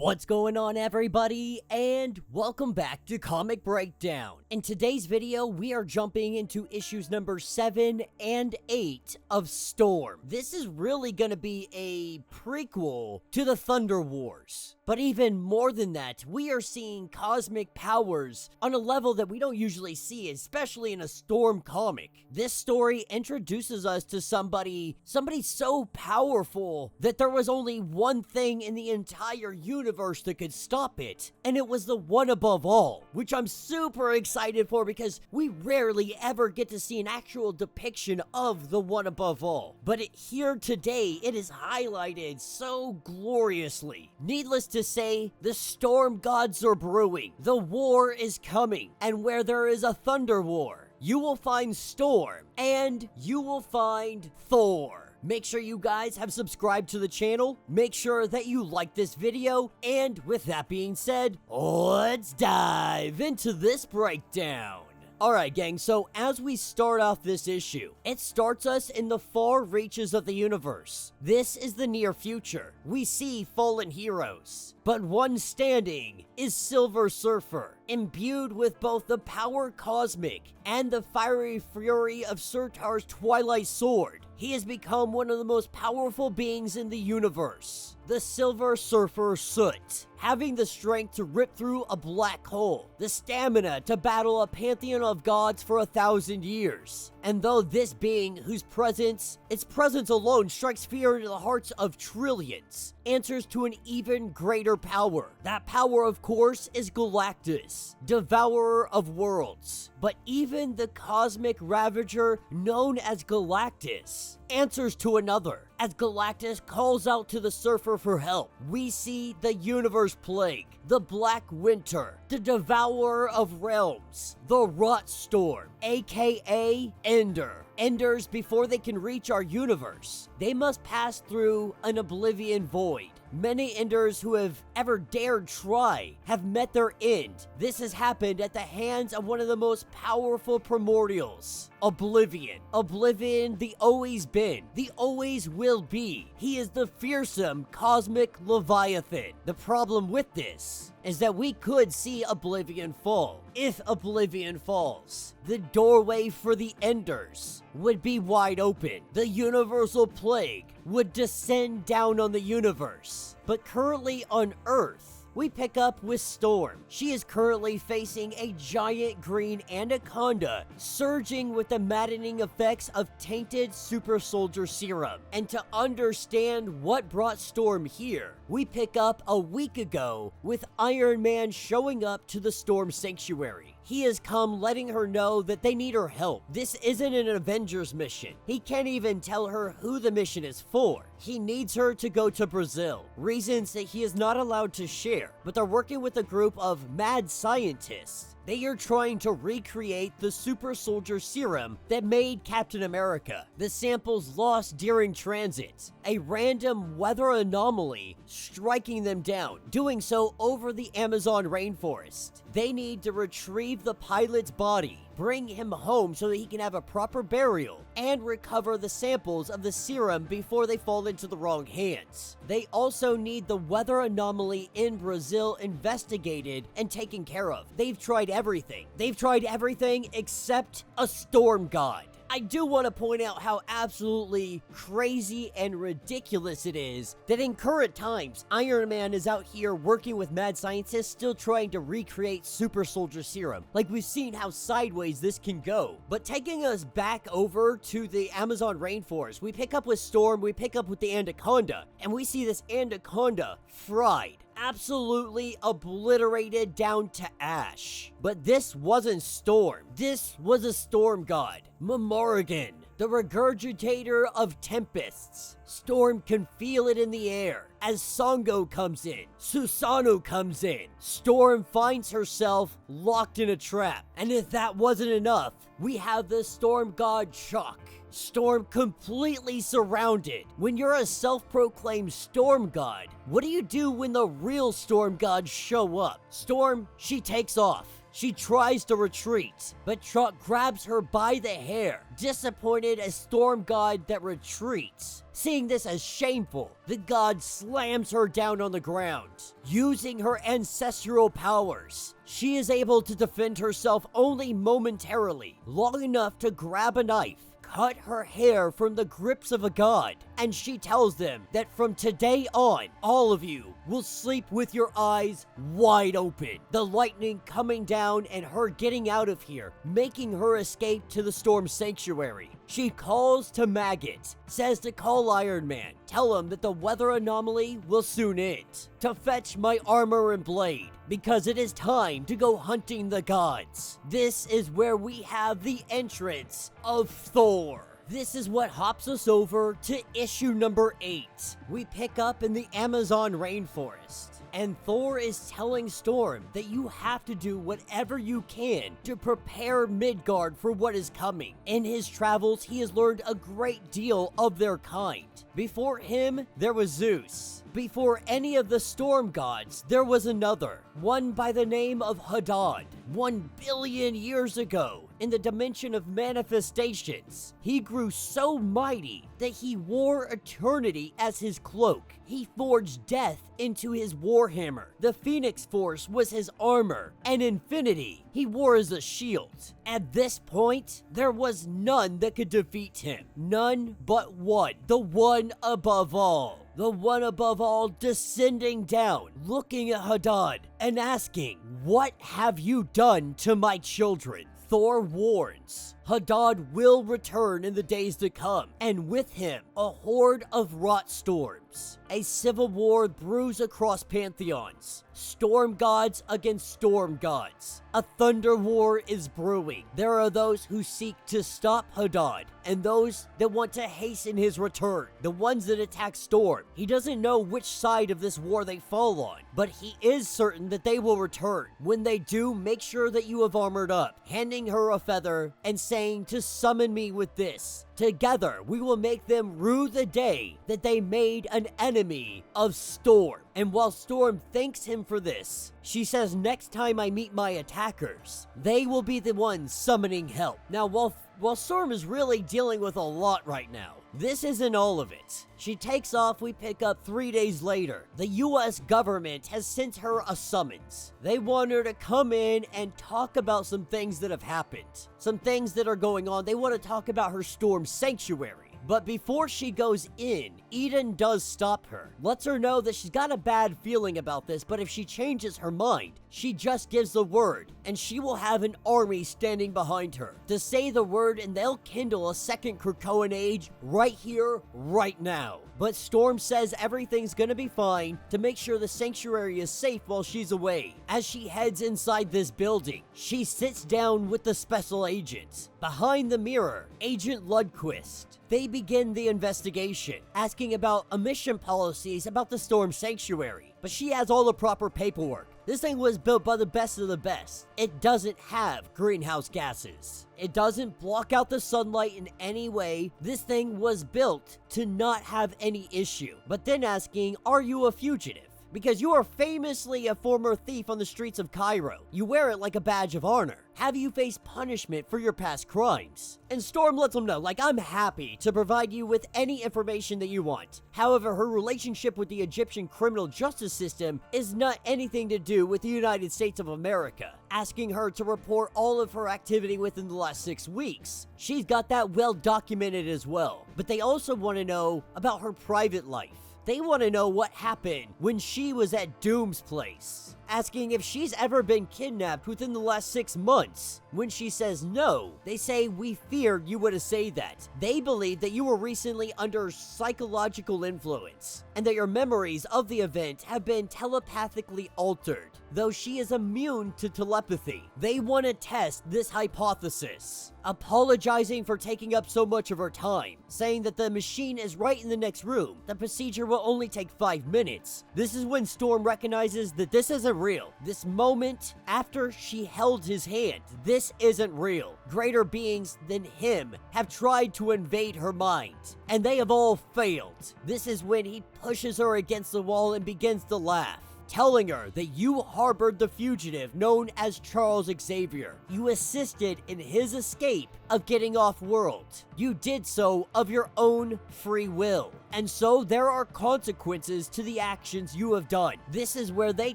What's going on, everybody, and welcome back to Comic Breakdown. In today's video, we are jumping into issues number 7 and 8 of Storm. This is really gonna be a prequel to the Thunder Wars. But even more than that, we are seeing cosmic powers on a level that we don't usually see, especially in a Storm comic. This story introduces us to somebody so powerful that there was only one thing in the entire universe that could stop it, and it was the one above all, which I'm super excited for because we rarely ever get to see an actual depiction of the one above all. But here today, it is highlighted so gloriously. Needless to say, the storm gods are brewing, the war is coming, and where there is a thunder war, you will find Storm, and you will find Thor. Make sure you guys have subscribed to the channel, make sure that you like this video, and with that being said, let's dive into this breakdown. Alright gang, so as we start off this issue, it starts us in the far reaches of the universe. This is the near future. We see fallen heroes, but one standing is Silver Surfer, imbued with both the power cosmic and the fiery fury of Surtar's Twilight Sword. He has become one of the most powerful beings in the universe. The Silver Surfer Soot, having the strength to rip through a black hole, the stamina to battle a pantheon of gods for 1,000 years. And though this being, its presence alone strikes fear into the hearts of trillions, answers to an even greater power. That power, of course, is Galactus, devourer of worlds. But even the cosmic ravager known as Galactus answers to another. As Galactus calls out to the Surfer for help, we see the Universe Plague, the Black Winter, the Devourer of Realms, the Rot Storm, aka Ender. Enders, before they can reach our universe, they must pass through an oblivion void. Many Enders who have ever dared try have met their end. This has happened at the hands of one of the most powerful primordials, Oblivion. Oblivion, the always been, the always will be. He is the fearsome cosmic Leviathan. The problem with this is that we could see Oblivion fall. If Oblivion falls, the doorway for the Enders would be wide open. The universal plague would descend down on the universe. But currently on Earth, we pick up with Storm. She is currently facing a giant green anaconda surging with the maddening effects of tainted super soldier serum. And to understand what brought Storm here, we pick up a week ago with Iron Man showing up to the Storm Sanctuary. He has come letting her know that they need her help. This isn't an Avengers mission. He can't even tell her who the mission is for. He needs her to go to Brazil, reasons that he is not allowed to share, but they're working with a group of mad scientists. They are trying to recreate the super soldier serum that made Captain America. The samples lost during transit, a random weather anomaly striking them down, doing so over the Amazon rainforest. They need to retrieve the pilot's body, bring him home so that he can have a proper burial, and recover the samples of the serum before they fall into the wrong hands. They also need the weather anomaly in Brazil investigated and taken care of. They've tried everything. They've tried everything except a storm god. I do want to point out how absolutely crazy and ridiculous it is that in current times, Iron Man is out here working with mad scientists still trying to recreate super soldier serum. Like, we've seen how sideways this can go. But taking us back over to the Amazon rainforest, we pick up with Storm, we pick up with the anaconda, and we see this anaconda fried. Absolutely obliterated down to ash. But this wasn't Storm. This was a storm god, Morrigan, the regurgitator of tempests. Storm can feel it in the air. As Songo comes in, Susanoo comes in. Storm finds herself locked in a trap. And if that wasn't enough, we have the storm god Chuck. Storm completely surrounded. When you're a self-proclaimed storm god, what do you do when the real storm gods show up? Storm, she takes off. She tries to retreat, but Chuck grabs her by the hair, disappointed as Storm God that retreats. Seeing this as shameful, the god slams her down on the ground. Using her ancestral powers, she is able to defend herself only momentarily, long enough to grab a knife, cut her hair from the grips of a god, and she tells them that from today on, all of you will sleep with your eyes wide open. The lightning coming down and her getting out of here, making her escape to the Storm Sanctuary. She calls to Maggot, says to call Iron Man, tell him that the weather anomaly will soon end, to fetch my armor and blade, because it is time to go hunting the gods. This is where we have the entrance of Thor. This is what hops us over to issue number 8. We pick up in the Amazon rainforest, and Thor is telling Storm that you have to do whatever you can to prepare Midgard for what is coming. In his travels, he has learned a great deal of their kind. Before him, there was Zeus. Before any of the storm gods, there was another, one by the name of Hadad. 1 billion years ago, in the dimension of manifestations, he grew so mighty that he wore eternity as his cloak. He forged death into his warhammer. The Phoenix Force was his armor, and infinity he wore as a shield. At this point, there was none that could defeat him. None but one, the one above all. The one above all descending down, looking at Hadad and asking, "What have you done to my children?" Thor warns, Hadad will return in the days to come, and with him, a horde of rot storms. A civil war brews across pantheons. Storm gods against storm gods. A thunder war is brewing. There are those who seek to stop Hadad, and those that want to hasten his return. The ones that attack Storm. He doesn't know which side of this war they fall on, but he is certain that they will return. When they do, make sure that you have armored up, handing her a feather and saying to summon me with this. Together, we will make them rue the day that they made an enemy of Storm. And while Storm thanks him for this, she says next time I meet my attackers, they will be the ones summoning help. Now, while Storm is really dealing with a lot right now, this isn't all of it. She takes off, we pick up 3 days later. The US government has sent her a summons. They want her to come in and talk about some things that have happened. Some things that are going on. They want to talk about her Storm Sanctuary. But before she goes in, Eden does stop her. Lets her know that she's got a bad feeling about this, but if she changes her mind, she just gives the word, and she will have an army standing behind her. To say the word, and they'll kindle a second Krakoan age right here, right now. But Storm says everything's gonna be fine to make sure the sanctuary is safe while she's away. As she heads inside this building, she sits down with the special agents. Behind the mirror, Agent Lundquist. They begin the investigation, asking about emission policies about the Storm Sanctuary. But she has all the proper paperwork. This thing was built by the best of the best. It doesn't have greenhouse gases. It doesn't block out the sunlight in any way. This thing was built to not have any issue. But then asking, are you a fugitive? Because you are famously a former thief on the streets of Cairo. You wear it like a badge of honor. Have you faced punishment for your past crimes? And Storm lets them know, like, I'm happy to provide you with any information that you want. However, her relationship with the Egyptian criminal justice system is not anything to do with the United States of America. Asking her to report all of her activity within the last 6 weeks. She's got that well documented as well. But they also want to know about her private life. They want to know what happened when she was at Doom's place. Asking if she's ever been kidnapped within the last 6 months. When she says no, they say, we feared you would have said that. They believe that you were recently under psychological influence, and that your memories of the event have been telepathically altered. Though she is immune to telepathy, they want to test this hypothesis. Apologizing for taking up so much of her time, saying that the machine is right in the next room. The procedure will only take 5 minutes. This is when Storm recognizes that this isn't real. This moment after she held his hand, this isn't real. Greater beings than him have tried to invade her mind, and they have all failed. This is when he pushes her against the wall and begins to laugh. telling her that you harbored the fugitive known as Charles Xavier. You assisted in his escape of getting off-world. You did so of your own free will. And so there are consequences to the actions you have done. This is where they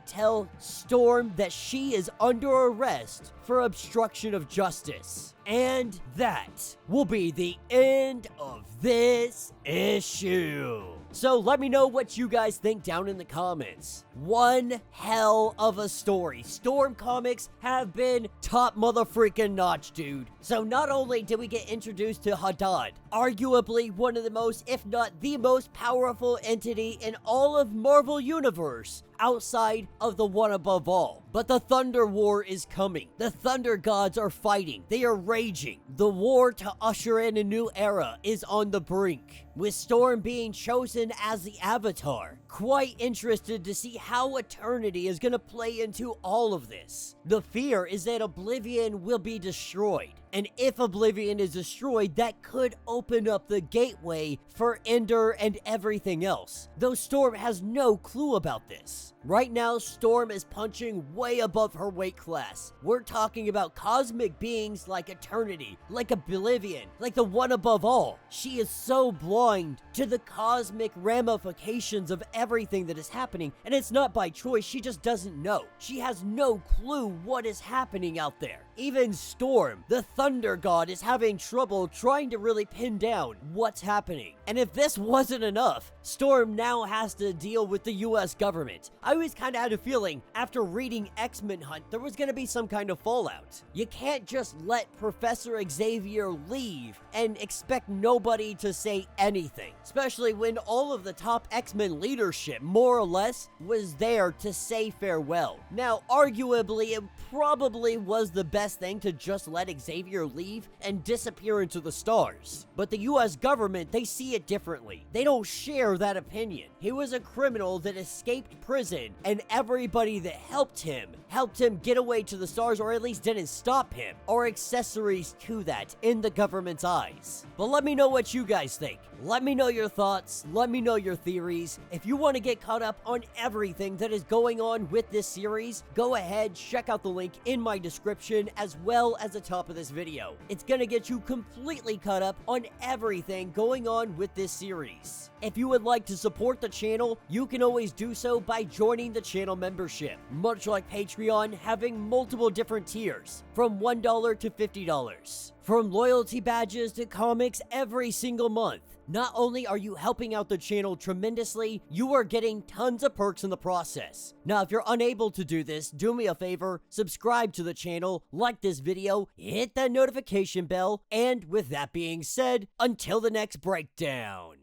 tell Storm that she is under arrest for obstruction of justice. And that will be the end of this issue. So let me know what you guys think down in the comments. One hell of a story. Storm comics have been top motherfreaking notch, dude. So not only did we get introduced to Hadad, arguably one of the most, if not the most powerful entity in all of Marvel Universe, outside of the one above all. But the Thunder War is coming. The Thunder Gods are fighting. They are raging. The war to usher in a new era is on the brink, with Storm being chosen as the Avatar. Quite interested to see how Eternity is going to play into all of this. The fear is that Oblivion will be destroyed. And if Oblivion is destroyed, that could open up the gateway for Ender and everything else. Though Storm has no clue about this. Right now, Storm is punching way above her weight class. We're talking about cosmic beings like Eternity, like Oblivion, like the one above all. She is so blind to the cosmic ramifications of everything that is happening, and it's not by choice, she just doesn't know. She has no clue what is happening out there. Even Storm, the Thunder God, is having trouble trying to really pin down what's happening. And if this wasn't enough, Storm now has to deal with the US government. I always kind of had a feeling after reading X-Men Hunt there was going to be some kind of fallout. You can't just let Professor Xavier leave and expect nobody to say anything, especially when all of the top X-Men leadership, more or less, was there to say farewell. Now, arguably, it probably was the best thing to just let Xavier leave and disappear into the stars. But the US government, they see it differently. They don't share that opinion. He was a criminal that escaped prison, and everybody that helped him get away to the stars, or at least didn't stop him, are accessories to that in the government's eyes. But let me know what you guys think. Let me know your thoughts. Let me know your theories. If you want to get caught up on everything that is going on with this series, go ahead, check out the link in my description as well as the top of this video. It's gonna get you completely caught up on everything going on with this series. If you would like to support the channel, you can always do so by joining the channel membership. Much like Patreon, having multiple different tiers, from $1 to $50. From loyalty badges to comics every single month. Not only are you helping out the channel tremendously, you are getting tons of perks in the process. Now, if you're unable to do this, do me a favor, subscribe to the channel, like this video, hit that notification bell, and with that being said, until the next breakdown.